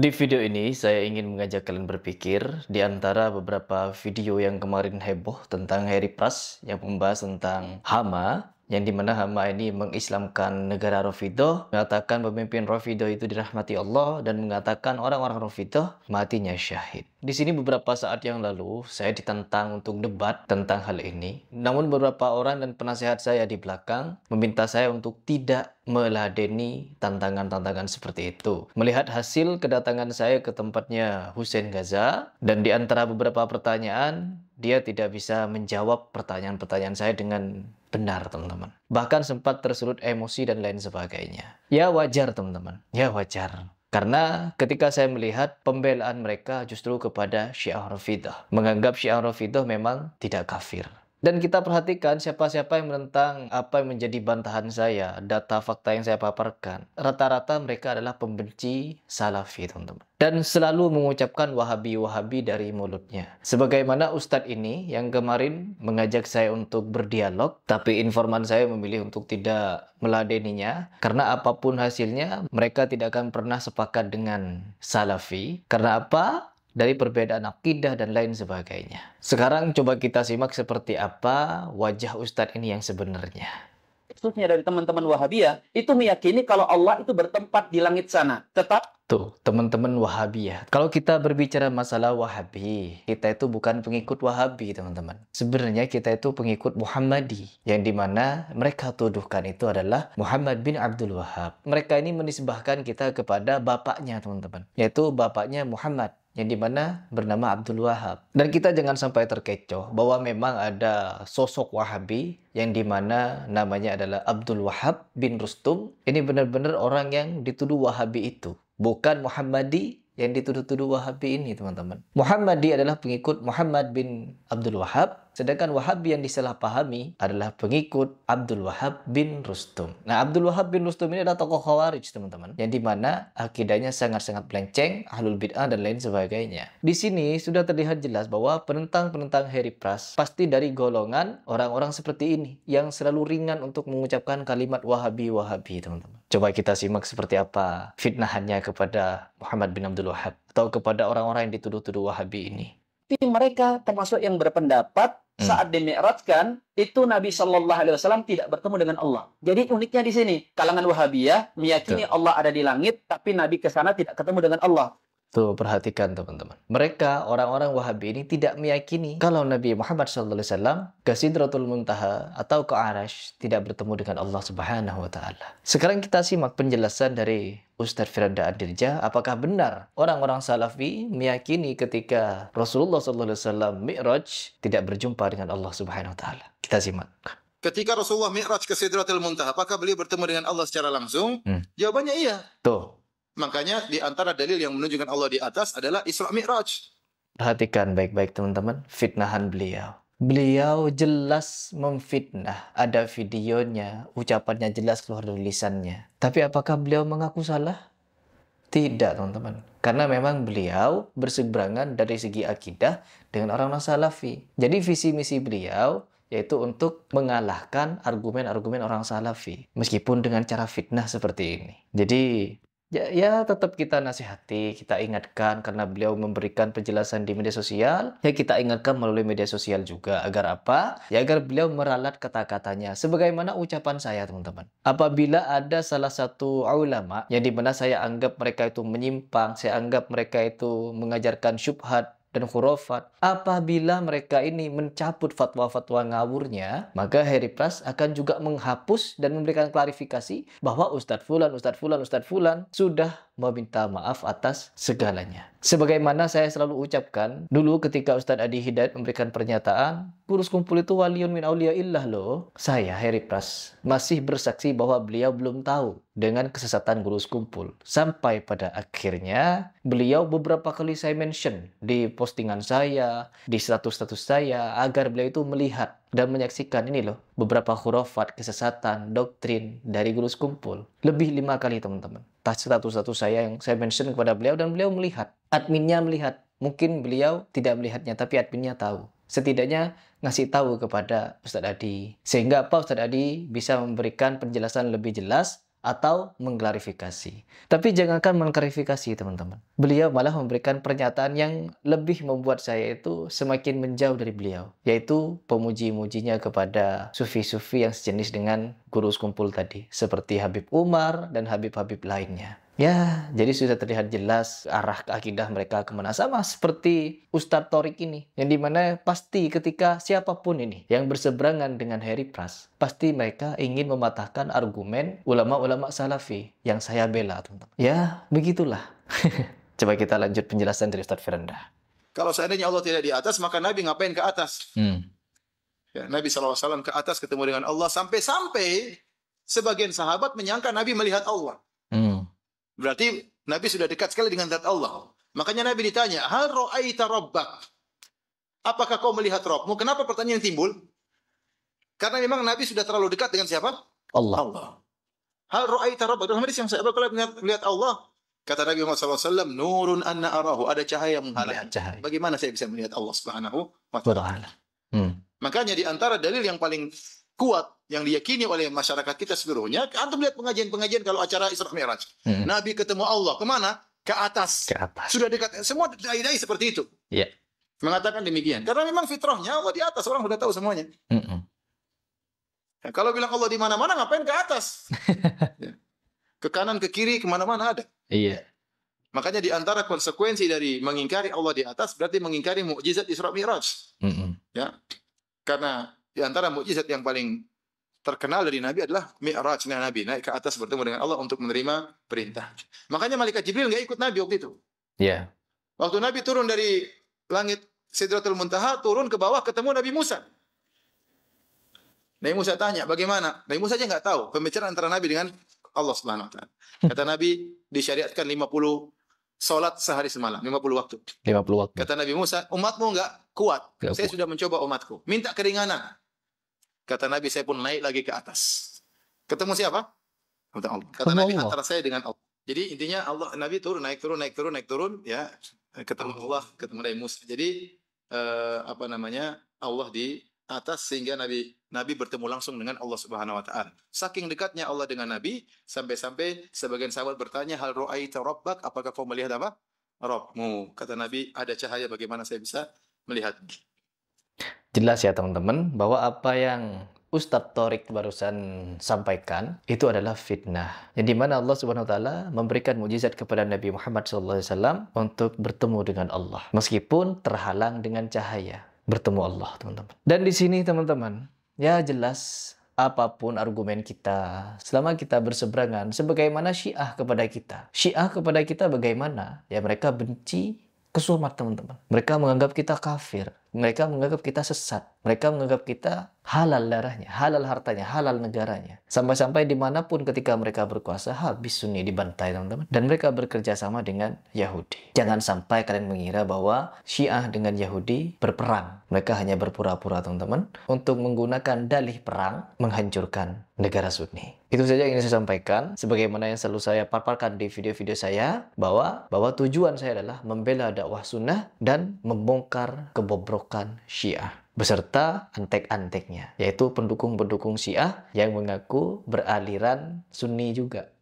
Di video ini saya ingin mengajak kalian berpikir di antara beberapa video yang kemarin heboh tentang Harry Pras yang membahas tentang Hama, yang dimana Hama ini mengislamkan negara Rafidhah, mengatakan pemimpin Rafidhah itu dirahmati Allah dan mengatakan orang-orang Rafidhah matinya syahid. Di sini beberapa saat yang lalu saya ditantang untuk debat tentang hal ini. Namun beberapa orang dan penasehat saya di belakang meminta saya untuk tidak meladeni tantangan-tantangan seperti itu. Melihat hasil kedatangan saya ke tempatnya Hussein Gaza, dan di antara beberapa pertanyaan, dia tidak bisa menjawab pertanyaan-pertanyaan saya dengan benar, teman-teman. Bahkan sempat tersulut emosi dan lain sebagainya. Ya wajar, teman-teman. Ya wajar. Karena ketika saya melihat pembelaan mereka justru kepada Syiah Rafidhah, menganggap Syiah Rafidhah memang tidak kafir. Dan kita perhatikan siapa-siapa yang menentang apa yang menjadi bantahan saya, data fakta yang saya paparkan. Rata-rata mereka adalah pembenci Salafi, teman-teman. Dan selalu mengucapkan Wahabi-Wahabi dari mulutnya. Sebagaimana Ustadz ini yang kemarin mengajak saya untuk berdialog, tapi informan saya memilih untuk tidak meladeninya. Karena apapun hasilnya, mereka tidak akan pernah sepakat dengan Salafi. Karena apa? Dari perbedaan akidah dan lain sebagainya. Sekarang coba kita simak seperti apa wajah Ustadz ini yang sebenarnya. Khususnya dari teman-teman Wahabiyah, itu meyakini kalau Allah itu bertempat di langit sana. Tuh, teman-teman Wahabiyah. Kalau kita berbicara masalah Wahabi, kita itu bukan pengikut Wahabi, teman-teman. Sebenarnya kita itu pengikut Muhammadi, yang dimana mereka tuduhkan itu adalah Muhammad bin Abdul Wahab. Mereka ini menisbahkan kita kepada bapaknya, teman-teman, yaitu bapaknya Muhammad, yang dimana bernama Abdul Wahab. Dan kita jangan sampai terkecoh bahwa memang ada sosok Wahabi yang dimana namanya adalah Abdul Wahab bin Rustum. Ini benar-benar orang yang dituduh Wahabi itu, bukan Muhammadi yang dituduh-tuduh Wahabi ini, teman-teman. Muhammadi adalah pengikut Muhammad bin Abdul Wahab, sedangkan Wahabi yang disalahpahami adalah pengikut Abdul Wahab bin Rustum. Nah, Abdul Wahab bin Rustum ini adalah tokoh Khawarij, teman-teman, yang dimana akidahnya sangat-sangat melenceng, ahlul bid'ah dan lain sebagainya. Di sini sudah terlihat jelas bahwa penentang-penentang Harry Pras pasti dari golongan orang-orang seperti ini yang selalu ringan untuk mengucapkan kalimat Wahabi-Wahabi, teman-teman. Coba kita simak seperti apa fitnahannya kepada Muhammad bin Abdul Wahab atau kepada orang-orang yang dituduh-tuduh Wahabi ini. Tapi mereka termasuk yang berpendapat saat dimi'rajkan itu Nabi Shallallahu Alaihi Wasallam tidak bertemu dengan Allah. Jadi uniknya di sini kalangan Wahabiyah meyakini Allah ada di langit, tapi Nabi ke sana tidak ketemu dengan Allah. Tuh, perhatikan teman-teman. Mereka, orang-orang Wahabi ini tidak meyakini kalau Nabi Muhammad SAW ke Sidratul Muntaha atau ke Arash tidak bertemu dengan Allah Subhanahu wa Ta'ala. Sekarang kita simak penjelasan dari Ustadz Firanda Adirja. Apakah benar orang-orang Salafi meyakini ketika Rasulullah SAW Mi'raj tidak berjumpa dengan Allah Subhanahu wa Ta'ala? Kita simak. Ketika Rasulullah Mi'raj ke Sidratul Muntaha, apakah beliau bertemu dengan Allah secara langsung? Jawabannya iya. Tuh. Makanya di antara dalil yang menunjukkan Allah di atas adalah Isra Mi'raj. Perhatikan baik-baik teman-teman, fitnahan beliau. Beliau jelas memfitnah, ada videonya, ucapannya jelas keluar dari lisannya. Tapi apakah beliau mengaku salah? Tidak, teman-teman. Karena memang beliau berseberangan dari segi akidah dengan orang-orang Salafi. Jadi visi misi beliau yaitu untuk mengalahkan argumen-argumen orang Salafi. Meskipun dengan cara fitnah seperti ini. Jadi Ya, tetap kita nasihati, kita ingatkan karena beliau memberikan penjelasan di media sosial. Ya, kita ingatkan melalui media sosial juga. Agar apa? Ya, agar beliau meralat kata-katanya. Sebagaimana ucapan saya, teman-teman. Apabila ada salah satu ulama yang dimana saya anggap mereka itu menyimpang, saya anggap mereka itu mengajarkan syubhat dan khurafat, apabila mereka ini mencabut fatwa-fatwa ngawurnya, maka Harry Pras akan juga menghapus dan memberikan klarifikasi bahwa Ustadz Fulan sudah meminta maaf atas segalanya. Sebagaimana saya selalu ucapkan dulu ketika Ustadz Adi Hidayat memberikan pernyataan, Gurus Kumpul itu waliun min auliyaillah loh. Saya, Harry Pras, masih bersaksi bahwa beliau belum tahu dengan kesesatan Gurus Kumpul. Sampai pada akhirnya beliau beberapa kali saya mention di postingan saya, di status-status saya, agar beliau itu melihat dan menyaksikan ini loh, beberapa khurafat, kesesatan, doktrin dari Gurus Kumpul. Lebih 5 kali, teman-teman. Status-status saya yang saya mention kepada beliau dan beliau melihat. Adminnya melihat. Mungkin beliau tidak melihatnya, tapi adminnya tahu. Setidaknya ngasih tahu kepada Ustadz Adi. Sehingga apa? Ustadz Adi bisa memberikan penjelasan lebih jelas atau mengklarifikasi. Tapi jangankan mengklarifikasi, teman-teman. Beliau malah memberikan pernyataan yang lebih membuat saya itu semakin menjauh dari beliau, yaitu pemuji-mujinya kepada sufi-sufi yang sejenis dengan guru sekumpul tadi, seperti Habib Umar dan Habib-Habib lainnya. Ya, jadi sudah terlihat jelas arah akidah mereka kemana. Sama seperti Ustadz Thorik ini, yang dimana pasti ketika siapapun ini yang berseberangan dengan Harry Pras, pasti mereka ingin mematahkan argumen ulama-ulama salafi yang saya bela, teman-teman. Ya, begitulah. Coba kita lanjut penjelasan dari Ustadz Firanda. Kalau seandainya Allah tidak di atas, maka Nabi ngapain ke atas? Ya, Nabi SAW ke atas ketemu dengan Allah, sampai-sampai sebagian sahabat menyangka Nabi melihat Allah. Berarti Nabi sudah dekat sekali dengan zat Allah. Makanya Nabi ditanya, hal ra'aita rabbak? Apakah kau melihat Rabbmu? Kenapa pertanyaan timbul? Karena memang Nabi sudah terlalu dekat dengan siapa? Allah. Hal ra'aita rabbak? Dalam hadis yang saya kalau melihat Allah, kata Nabi Muhammad SAW, nurun anna arahu, ada cahaya yang menghalangi. Bagaimana saya bisa melihat Allah Subhanahu wa ta'ala? Makanya di antara dalil yang paling kuat yang diyakini oleh masyarakat kita seluruhnya, antum lihat pengajian-pengajian kalau acara Isra Mi'raj. Nabi ketemu Allah, kemana? Ke atas. Ke atas. Sudah dekat. Semua dai-dai seperti itu. Iya. Mengatakan demikian. Karena memang fitrahnya Allah di atas, orang sudah tahu semuanya. Ya, kalau bilang Allah di mana-mana, ngapain ke atas? Ya. Ke kanan, ke kiri, kemana-mana ada. Iya. Makanya di antara konsekuensi dari mengingkari Allah di atas, berarti mengingkari mukjizat Isra Mi'raj. Ya. Karena di antara mukjizat yang paling terkenal dari Nabi adalah Mi'rajnya Nabi, naik ke atas bertemu dengan Allah untuk menerima perintah. Makanya malaikat Jibril nggak ikut Nabi waktu itu. Iya. Waktu Nabi turun dari langit Sidratul Muntaha, turun ke bawah ketemu Nabi Musa. Nabi Musa tanya, bagaimana? Nabi Musa aja nggak tahu pembicaraan antara Nabi dengan Allah Subhanahu wa taala. Kata Nabi, disyariatkan 50 salat sehari semalam, 50 waktu. 50 waktu. Kata Nabi Musa, umatmu nggak kuat. Saya sudah mencoba umatku. Minta keringanan. Kata Nabi, saya pun naik lagi ke atas. Ketemu siapa? Kata Nabi, antara saya dengan Allah. Jadi intinya Allah, Nabi turun, naik turun, ya, ketemu Allah, ketemu Nabi Musa. Jadi Allah di atas sehingga Nabi bertemu langsung dengan Allah Subhanahu wa taala. Saking dekatnya Allah dengan Nabi, sampai-sampai sebagian sahabat bertanya, hal ra'aita rabbak? Apakah kau melihat apa? Rabbmu. Kata Nabi, ada cahaya, bagaimana saya bisa melihat? Jelas ya teman-teman, bahwa apa yang Ustadz Thorik barusan sampaikan itu adalah fitnah. Yang dimana Allah Subhanahu Wa Taala memberikan mujizat kepada Nabi Muhammad SAW untuk bertemu dengan Allah, meskipun terhalang dengan cahaya bertemu Allah, teman-teman. Dan di sini teman-teman, ya jelas apapun argumen kita, selama kita berseberangan, sebagaimana Syiah kepada kita. Syiah kepada kita bagaimana? Ya mereka benci kesumat, teman-teman. Mereka menganggap kita kafir. Mereka menganggap kita sesat. Mereka menganggap kita halal darahnya, halal hartanya, halal negaranya. Sampai-sampai dimanapun ketika mereka berkuasa, habis Sunni dibantai, teman-teman. Dan mereka bekerja sama dengan Yahudi. Jangan sampai kalian mengira bahwa Syiah dengan Yahudi berperang. Mereka hanya berpura-pura, teman-teman, untuk menggunakan dalih perang menghancurkan negara Sunni. Itu saja yang ingin saya sampaikan. Sebagaimana yang selalu saya paparkan di video-video saya, bahwa tujuan saya adalah membela dakwah sunnah dan membongkar kebobrokan Syiah beserta antek-anteknya, yaitu pendukung-pendukung Syiah yang mengaku beraliran Sunni juga.